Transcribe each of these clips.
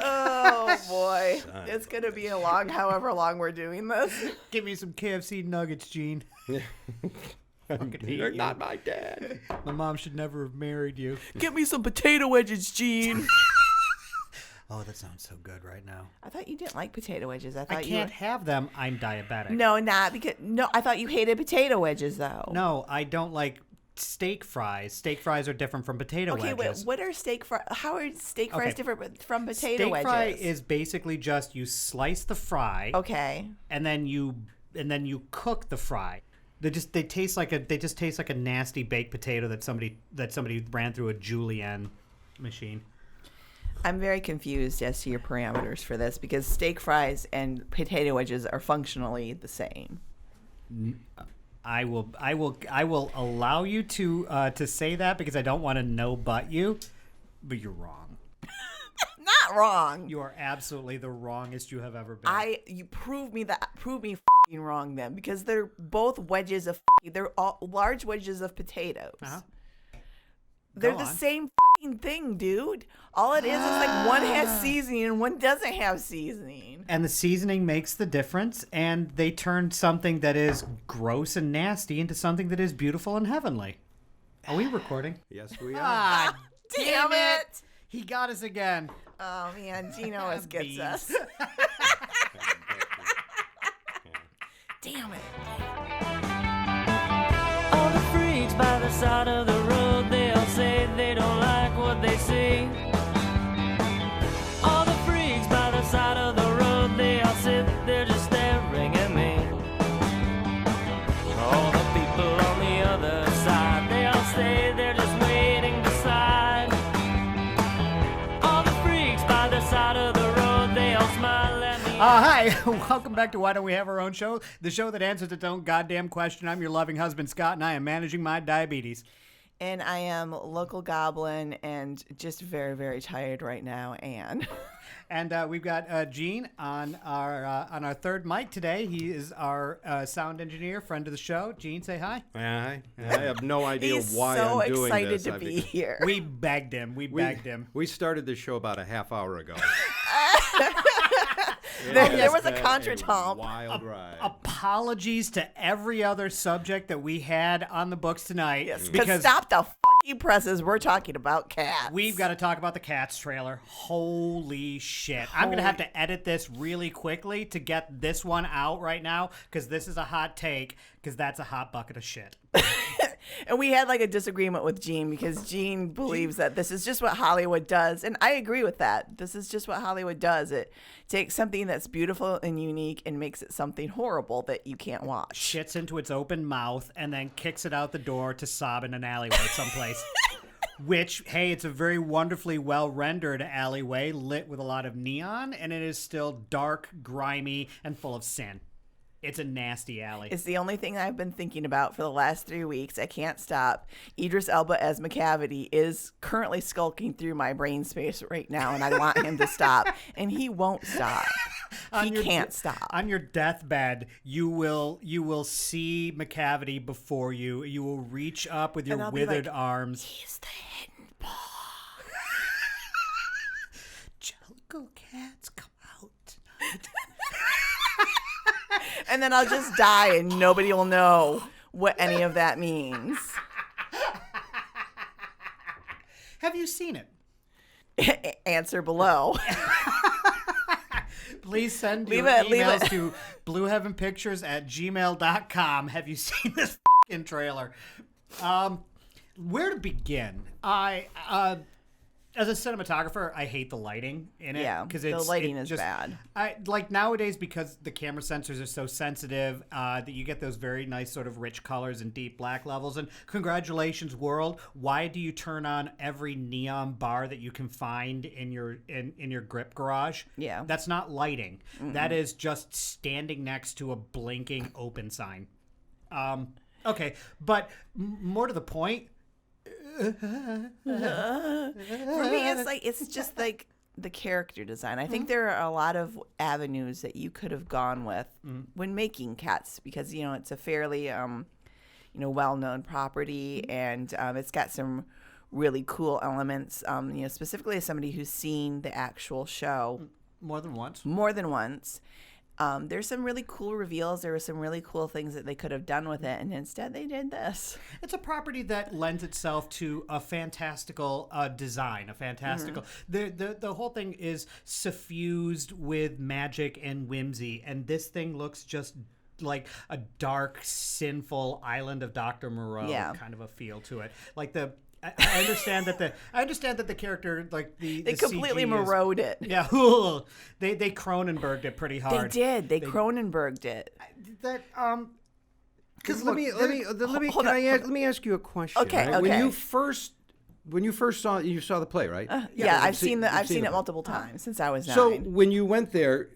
Oh, boy. It's going to be a long, however long we're doing this. Give me some KFC nuggets, Gene. You're not my dad. My mom should never have married you. Get me some potato wedges, Gene. Oh, that sounds so good right now. I thought you didn't like potato wedges. I I can't have them. I'm diabetic. No, not because... No, I thought you hated potato wedges, though. No, I don't like steak fries. Steak fries are different from potato wedges. Okay, wait. What are steak fries? How are steak fries different from potato wedges? Steak fry is basically just you slice the fry. Okay. And then you cook the fry. They just taste like a nasty baked potato that somebody ran through a julienne machine. I'm very confused as to your parameters for this because steak fries and potato wedges are functionally the same. I will allow you to say that because I don't want to no-but you, but you're wrong. Not wrong. You are absolutely the wrongest you have ever been. You prove me fucking wrong then because they're both wedges of they're all large wedges of potatoes. Uh-huh. They're the same fucking thing, dude. All it is like one has seasoning and one doesn't have seasoning. And the seasoning makes the difference, and they turned something that is gross and nasty into something that is beautiful and heavenly. Are we recording? Yes, we are. Ah, Damn it! He got us again. Oh man, Gino always gets us. Damn it! All the freaks by the side of the road, they all say they don't like what they see. All the freaks by the side of the road, they all sit there just staring at me. All the people on the other side, they all stay there just waiting beside. All the freaks by the side of the road, they all smile at me. Hi, welcome back to Why Don't We Have Our Own Show, the show that answers its own goddamn question. I'm your loving husband, Scott, and I am managing my diabetes. And I am local goblin and just very, very tired right now, Anne. And we've got Gene on our third mic today. He is our sound engineer, friend of the show. Gene, say hi. Hi. I have no idea He's why so I'm doing excited this. to be here. We begged him. We begged him. We started this show about a half hour ago. There was a contretemps. Wild ride. Apologies to every other subject that we had on the books tonight. Yes, because stop the fucking presses. We're talking about cats. We've got to talk about the Cats trailer. Holy shit. I'm going to have to edit this really quickly to get this one out right now because this is a hot take because that's a hot bucket of shit. And we had like a disagreement with Gene because Gene believes that this is just what Hollywood does. And I agree with that. This is just what Hollywood does. It takes something that's beautiful and unique and makes it something horrible that you can't watch. Shits into its open mouth and then kicks it out the door to sob in an alleyway someplace. Which, hey, it's a very wonderfully well-rendered alleyway lit with a lot of neon, and it is still dark, grimy, and full of sin. It's a nasty alley. It's the only thing I've been thinking about for the last 3 weeks. I can't stop. Idris Elba as McCavity is currently skulking through my brain space right now, and I want him to stop. And he won't stop. He can't stop. On your deathbed, you will see McCavity before you. You will reach up with your withered arms. He's the hidden paw. Jellicle cats come out tonight. And then I'll just die and nobody will know what any of that means. Have you seen it? Answer below. Please send your emails to blueheavenpictures@gmail.com. Have you seen this fucking trailer? Where to begin? As a cinematographer, I hate the lighting in it. Yeah, the lighting is bad. I like nowadays because the camera sensors are so sensitive that you get those very nice sort of rich colors and deep black levels. And congratulations, world! Why do you turn on every neon bar that you can find in your grip garage? Yeah, that's not lighting. Mm-mm. That is just standing next to a blinking open sign. Okay, but more to the point. For me, it's just like the character design. I think there are a lot of avenues that you could have gone with when making Cats because it's a fairly well-known property and it's got some really cool elements. Specifically as somebody who's seen the actual show More than once. more than once. There's some really cool reveals. There were some really cool things that they could have done with it, and instead they did this. It's a property that lends itself to a fantastical design, a fantastical. The whole thing is suffused with magic and whimsy, and this thing looks just like a dark, sinful island of Dr. Moreau kind of a feel to it. Like I understand that the character, like They the completely CG Moreau'd it. Yeah, they Cronenberged it pretty hard. They did. They Cronenberged it. That Because Look, let me ask you a question. Okay, right? okay. When you first saw the play, right? Yeah, I've seen you've it the play. multiple times since I was 9. So when you went there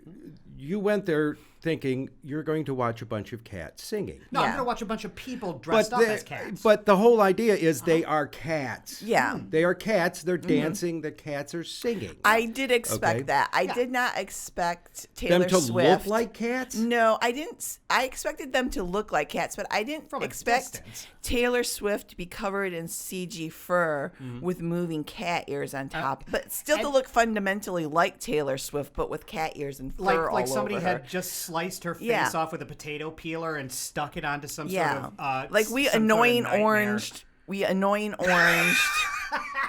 thinking you're going to watch a bunch of cats singing. No, I'm Yeah. going to watch a bunch of people dressed up as cats. But the whole idea is they are cats. Yeah. They are cats. They're dancing. The cats are singing. I did expect Okay. that. I did not expect Taylor Them to Swift. look like cats? No, I didn't. I expected them to look like cats, but I didn't From a expect distance. Taylor Swift to be covered in CG fur with moving cat ears on top, but still to and- look fundamentally like Taylor Swift, but with cat ears and fur all Like somebody over had her. just sliced her face Yeah. off with a potato peeler and stuck it onto some Yeah, sort of like we some annoying sort of nightmare. oranged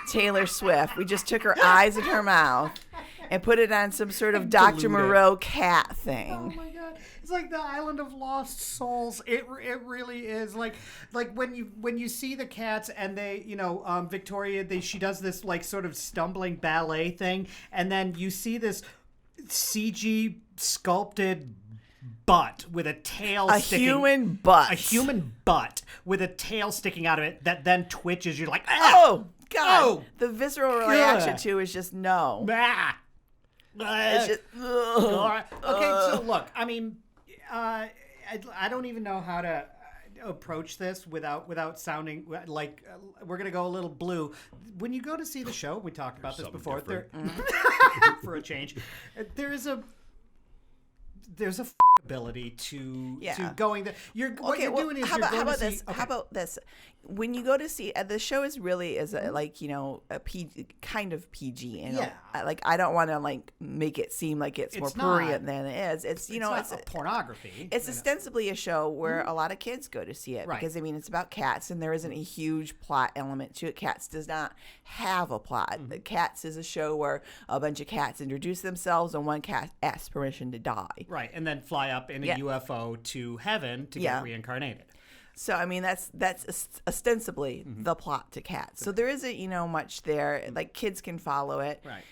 Taylor Swift. We just took her eyes and her mouth and put it on some sort of Dr. Dilute it. Moreau cat Oh thing. my god! It's like the Island of Lost Souls. It really is like when you see the cats and they Victoria she does this like sort of stumbling ballet thing, and then you see this CG sculpted butt with a tail A sticking. human butt. A human butt with a tail sticking out of it that then twitches. You're like, Oh God! Oh, the visceral reaction God. to is just no. ah. It's just, ugh. Okay, so look, I mean, I don't even know how to approach this without sounding like we're gonna go a little blue. When you go to see the show, we talked about this something before. different. For a change, there's a ability to going there. What you're doing is how you're about, going how about to see. this? Okay. How about this? When you go to see the show is really is a, like a PG, kind of PG. Yeah. I don't want to like make it seem like it's more It's not. prurient than it is. It's not it's a pornography. It's ostensibly a show where a lot of kids go to see it Right. because I mean it's about cats and there isn't a huge plot element to it. Cats does not have a plot. The Cats is a show where a bunch of cats introduce themselves and one cat asks permission to die. Right, and then fly up in a Yeah. UFO to heaven to Yeah. get reincarnated. So I mean that's ostensibly the plot to Cats. So there isn't much there. Like kids can follow it. Right.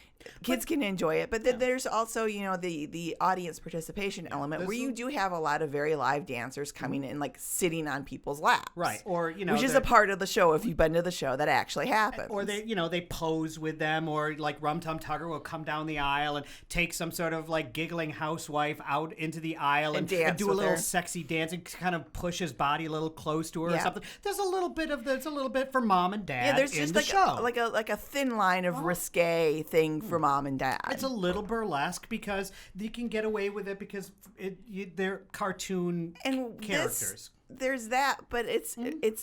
Kids can enjoy it, but then there's also the audience participation element where you do have a lot of very live dancers coming in, like sitting on people's laps, Right, or which is a part of the show. If you've been to the show, that actually happens. Or they pose with them, or like Rum Tum Tugger will come down the aisle and take some sort of like giggling housewife out into the aisle and dance do a with little her. sexy dance and kind of push his body a little close to her or Yeah. something. There's a little bit for mom and dad. Yeah, there's in just the like show. like a thin line of risque thing for mom and dad. It's a little burlesque because you can get away with it because they're cartoon and characters. There's that, but it's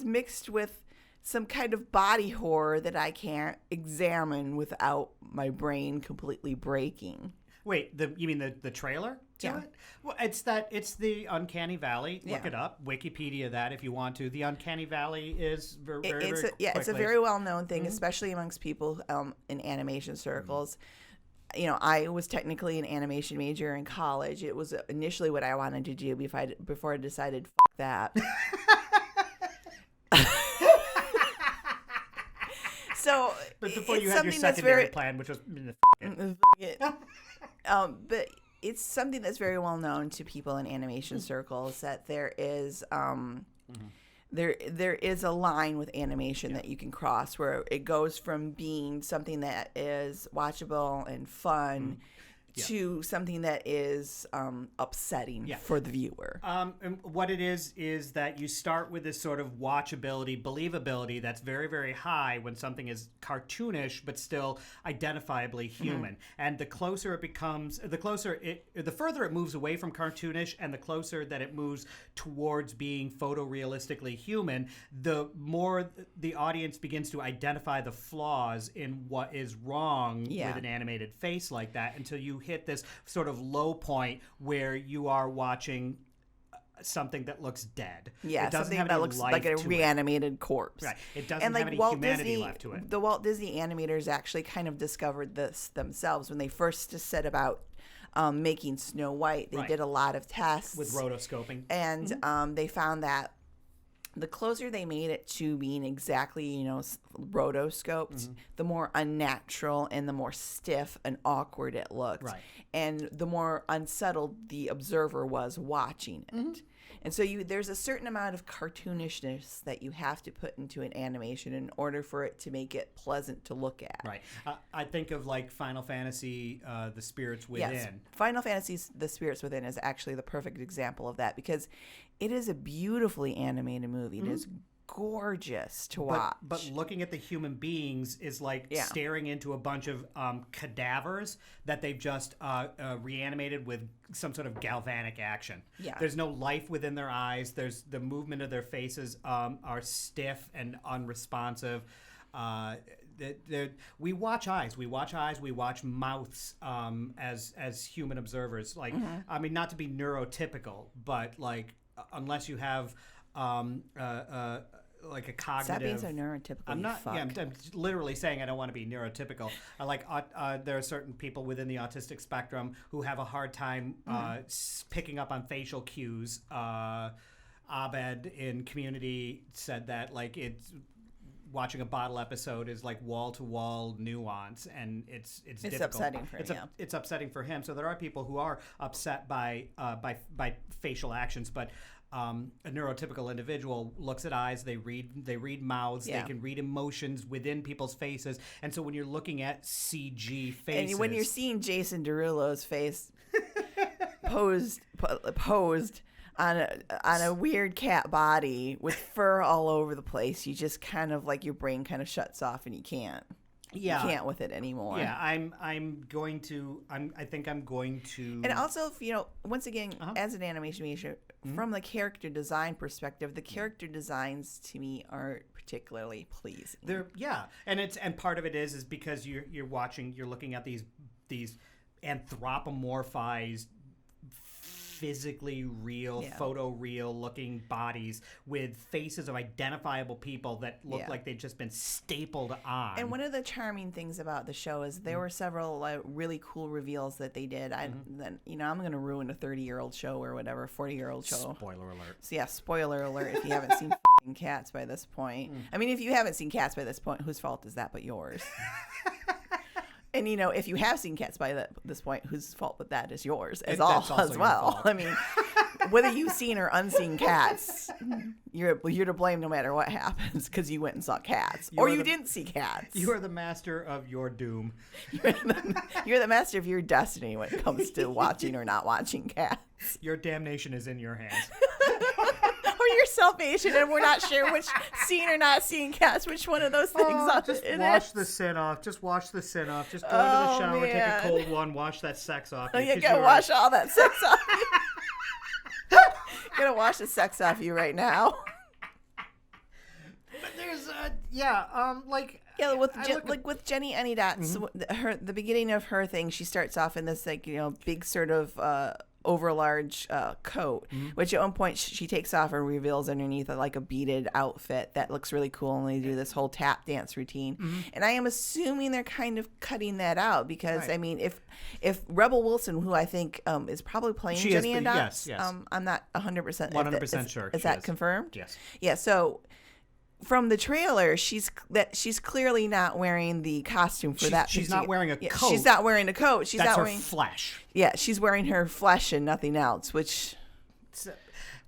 mixed with some kind of body horror that I can't examine without my brain completely breaking. Wait, you mean the trailer to Yeah. it? Well, it's the Uncanny Valley. Look Yeah. it up. Wikipedia that if you want to. The Uncanny Valley is very It's very it's a quickly- very well known thing, especially amongst people in animation circles. I was technically an animation major in college. It was initially what I wanted to do before I decided fuck that. So, But before it's you had your something that's secondary very plan, which was but it's something that's very well known to people in animation circles that there is there is a line with animation that you can cross where it goes from being something that is watchable and fun to something that is upsetting for the viewer. And what it is that you start with this sort of watchability, believability that's very, very high when something is cartoonish but still identifiably human. And the closer it becomes, the further it moves away from cartoonish, and the closer that it moves towards being photorealistically human, the more the audience begins to identify the flaws in what is wrong with an animated face like that, until you hit this sort of low point where you are watching something that looks dead. Yeah, it doesn't something have that any looks life like a to reanimated corpse. Right. It doesn't and like have any Walt humanity Disney, left to it. The Walt Disney animators actually kind of discovered this themselves when they first set about making Snow White. They did a lot of tests with rotoscoping, and they found that the closer they made it to being exactly, rotoscoped, the more unnatural and the more stiff and awkward it looked. Right. And the more unsettled the observer was watching it. And so there's a certain amount of cartoonishness that you have to put into an animation in order for it to make it pleasant to look at. Right. I think of like Final Fantasy, The Spirits Within. Yes. Final Fantasy's The Spirits Within is actually the perfect example of that, because it is a beautifully animated movie. It is gorgeous to watch. But looking at the human beings is like staring into a bunch of cadavers that they've just reanimated with some sort of galvanic action. Yeah. There's no life within their eyes. There's the movement of their faces are stiff and unresponsive. We watch eyes. We watch mouths as human observers. Like, I mean, not to be neurotypical, but like unless you have like a cognitive. Stop being so neurotypical. I'm not. Fuck. Yeah, I'm literally saying I don't want to be neurotypical. I like. There are certain people within the autistic spectrum who have a hard time picking up on facial cues. Abed in Community said that like it's. Watching a bottle episode is like wall-to-wall nuance, and it's difficult. Upsetting for him. It's upsetting for him. So there are people who are upset by facial actions, but a neurotypical individual looks at eyes. They read mouths. They can read emotions within people's faces. And so when you're looking at CG faces, and when you're seeing Jason Derulo's face posed on a weird cat body with fur all over the place, you just kind of like your brain kind of shuts off and you can't with it anymore. Yeah, I think I'm going to. And also, once again, as an animation major, from the character design perspective, the character designs to me aren't particularly pleasing. And part of it is because you're looking at these anthropomorphized, physically real, photoreal looking bodies with faces of identifiable people that look like they've just been stapled on. And one of the charming things about the show is there were several really cool reveals that they did. I'm going to ruin a 30-year-old show or whatever, 40-year-old show. Spoiler alert. So yeah, spoiler alert if you haven't seen fucking Cats by this point. I mean, if you haven't seen Cats by this point, whose fault is that but yours? And, if you have seen Cats by this point, whose fault but that is yours as well. I mean, whether you've seen or unseen Cats, you're to blame no matter what happens because you went and saw Cats. Or you didn't see Cats. You are the master of your doom. You're the master of your destiny when it comes to watching or not watching Cats. Your damnation is in your hands. Or your salvation, and we're not sure which seeing or not seeing Cats, which one of those things just wash the sin off. Just wash the sin off. Just go into the shower, take a cold one, wash that sex off. You gotta wash all that sex off you. Gonna wash the sex off you right now. But there's with Jenny Anydots, the beginning of her thing, she starts off in this big sort of overlarge coat, which at one point she takes off and reveals underneath like a beaded outfit that looks really cool, and they do this whole tap dance routine. And I am assuming they're kind of cutting that out because I mean, if Rebel Wilson, who I think is probably playing Jenny Anydots, I'm not 100% sure. Is that confirmed? Yes. Yeah. So from the trailer, she's clearly not wearing the costume for that. She's not wearing a coat. She's not wearing a coat. She's That's not her wearing flesh. Yeah, she's wearing her flesh and nothing else, which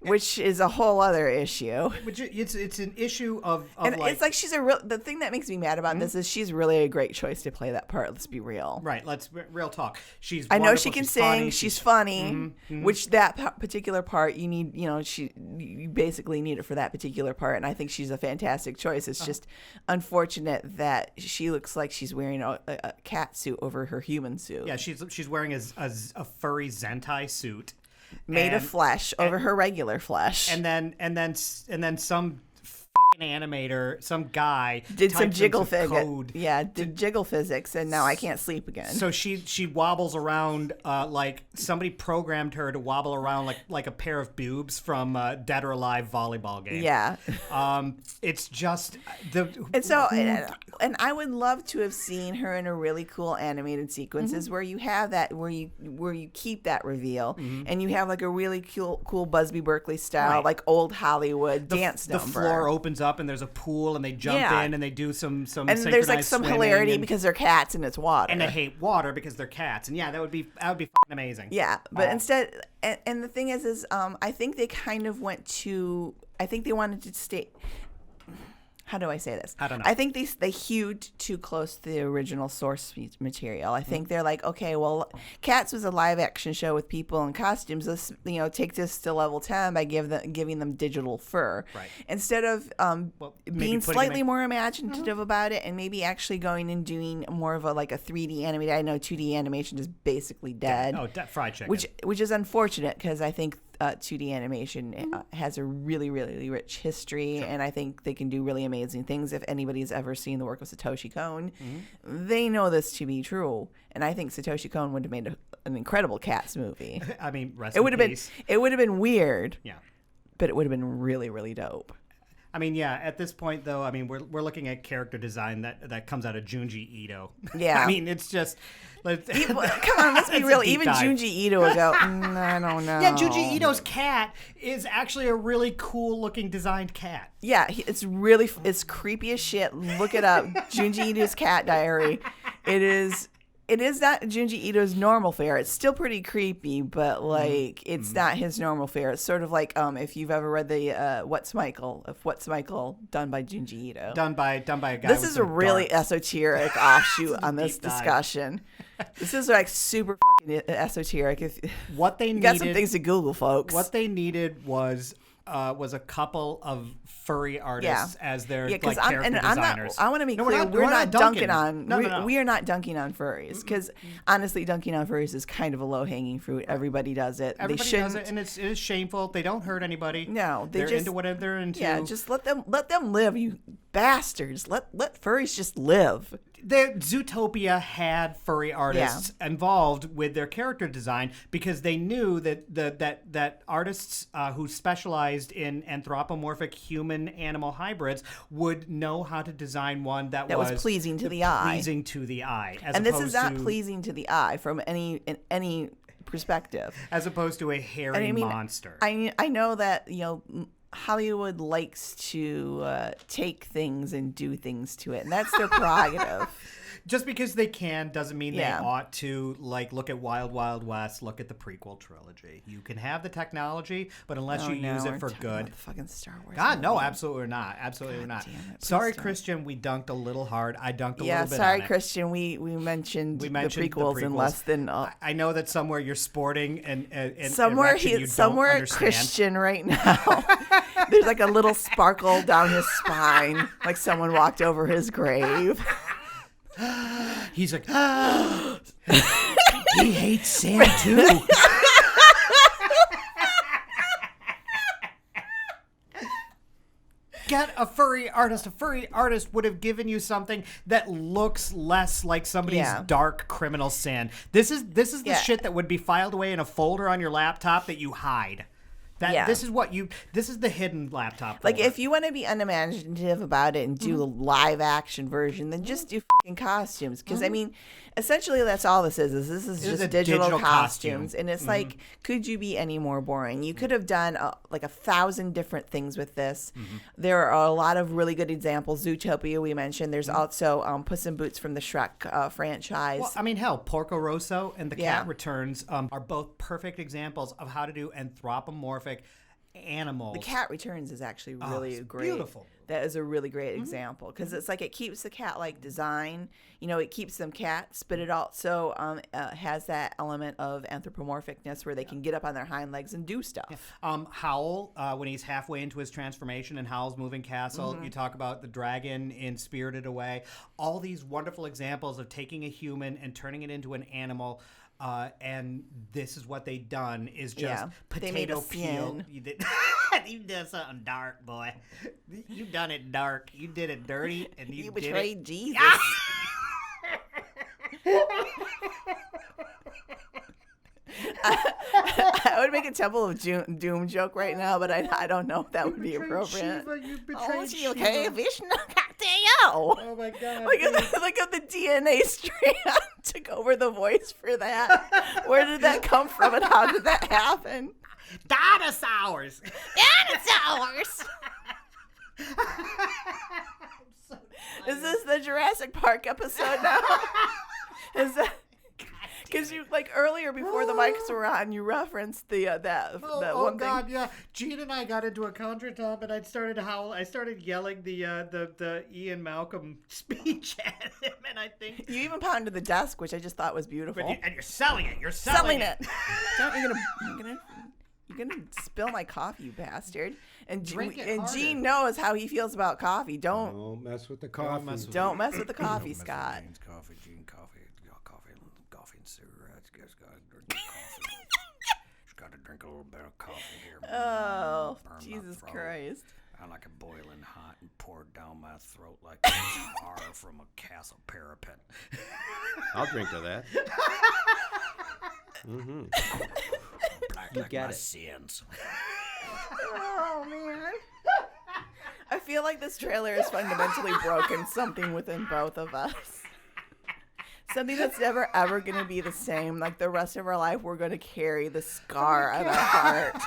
which is a whole other issue. Which it's an issue of And like, it's like she's the thing that makes me mad about this is she's really a great choice to play that part. Let's be real. right. Let's real talk. She's I know wonderful, she can she's sing. funny, She's funny, which that particular part you need. You basically need it for that particular part, and I think she's a fantastic choice. It's just unfortunate that she looks like she's wearing a cat suit over her human suit. Yeah, she's wearing a furry Zentai suit Made of flesh over her regular flesh. and then some fucking animator, some guy did some typed in jiggle code. did jiggle physics, and now I can't sleep again. So she wobbles around like somebody programmed her to wobble around like a pair of boobs from Dead or Alive volleyball game. Yeah. It's just the And so, and I would love to have seen her in a really cool animated sequences where you have that, where you keep that reveal, and you have like a really cool Busby Berkeley style, Right. like old Hollywood dance the number. floor opens up and there's a pool and they jump Yeah. in and they do some and there's like synchronized some swimming hilarity and, because they're cats and it's water. and they hate water because they're cats. And yeah, that would be fucking amazing. Yeah, but instead, and the thing is I think they kind of I think they wanted to stay. How do I say this? I don't know. I think they hewed too close to the original source material. I think they're like, okay, well, Cats was a live action show with people in costumes. Let's take this to level 10 by giving them digital fur, Right. instead of maybe being putting them slightly in- more imaginative about it, and maybe actually going and doing more of a 3D animated. I know 2D animation is basically dead. Oh, fried chicken. Which is unfortunate because I think 2D animation has a really, really rich history, and I think they can do really amazing things. If anybody's ever seen the work of Satoshi Kon, they know this to be true. And I think Satoshi Kon would have made an incredible Cats movie. I mean, rest It would in have peace. been weird, Yeah. but it would have been really, really dope. I mean, yeah. At this point, though, I mean, we're looking at character design that comes out of Junji Ito. Yeah. I mean, it's just. Come on, let's be It's a real. deep Even dive. Junji Ito would go, I don't know. Yeah, Junji Ito's cat is actually a really cool looking designed cat. Yeah, it's creepy as shit. Look it up. Junji Ito's Cat Diary. It is not Junji Ito's normal fare. It's still pretty creepy, but it's not his normal fare. It's sort of like if you've ever read the What's Michael done by Junji Ito. Done by a guy. This with is a some really darts. esoteric offshoot on this deep dive. discussion. This is like super fucking esoteric. If What they you needed. got some things to Google, folks. What they needed was a couple of furry artists as their character designers. I want to be No, clear. We're not dunking on. No. We are not dunking on furries because honestly, dunking on furries is kind of a low hanging fruit. Everybody does it. Everybody they shouldn't. does it, and it is shameful. They don't hurt anybody. No, they're just into whatever they're into. Yeah, just let them live. You bastards. Let furries just live. Zootopia had furry artists involved with their character design because they knew that artists who specialized in anthropomorphic human-animal hybrids would know how to design one that was pleasing to the eye. Pleasing to the eye, And this is not pleasing to the eye from any perspective. as opposed to a hairy monster. I know that Hollywood likes to take things and do things to it, and that's their prerogative. Just because they can doesn't mean Yeah. they ought to look at Wild Wild West, look at the prequel trilogy. You can have the technology, but unless you use it for good. The fucking Star Wars. God, no, movie. absolutely not. Absolutely not. damn it, please Sorry, don't. Christian, we dunked a little hard. I dunked a Yeah, little bit sorry, on it. Christian. We mentioned We the mentioned prequels in less than. I know that somewhere you're sporting an Somewhere erection you don't understand. Christian right now. There's like a little sparkle down his spine, like someone walked over his grave. He's like, he hates sand too. Get a furry artist. A furry artist would have given you something that looks less like somebody's dark criminal sin. This is the shit that would be filed away in a folder on your laptop that you hide. This is the hidden laptop folder. Like, if you want to be unimaginative about it and do the live action version, then just do fucking costumes. Because, I mean, essentially that's all this is. This is just a digital digital costumes. costume. And it's like, could you be any more boring? You could have done like 1,000 different things with this. There are a lot of really good examples. Zootopia, we mentioned. There's also Puss in Boots from the Shrek franchise. Well, I mean, hell, Porco Rosso and The Cat Returns are both perfect examples of how to do anthropomorphic animals. The Cat Returns is actually really it's great. beautiful. That is a really great example because it's like it keeps the cat-like design. It keeps them cats, but it also has that element of anthropomorphicness where they can get up on their hind legs and do stuff. Howl, when he's halfway into his transformation in Howl's Moving Castle, you talk about the dragon in Spirited Away. All these wonderful examples of taking a human and turning it into an animal. And this is what they done is just They made a potato peel. sin. You did something dark, boy. You done it dark. You did it dirty, and you did betrayed it. Jesus. I would make a Temple of Doom joke right now, but I don't know if that would be appropriate. Shiva, you Oh, betrayed she Shiva. okay, Vishnu Kateo. Oh my God. Look at the DNA strand took over the voice for that. Where did that come from and how did that happen? Dinosaurs. Dinosaurs! Is this the Jurassic Park episode now? Is that because you earlier before the mics were on, you referenced that one God, thing. yeah. Gene and I got into a contretemps, and I started yelling the Ian Malcolm speech at him, and I think You even pounded the desk, which I just thought was beautiful. and you're selling it. You're Selling it. You're gonna spill my coffee, you bastard. And Drink it and harder. Gene knows how he feels about coffee. Don't mess with the coffee. don't mess with the coffee, Scott. Jane's coffee, Gene coffee, coffee and cigarettes. Just gotta drink coffee. Just gotta drink a little bit of coffee here. Oh, Burn my Jesus throat. Christ. I like it boiling hot and poured down my throat like tar from a castle parapet. I'll drink to that. Black You like get my it. sins. Oh man. I feel like this trailer has fundamentally broken something within both of us. Something that's never ever gonna be the same. Like the rest of our life, we're gonna carry the scar on our heart.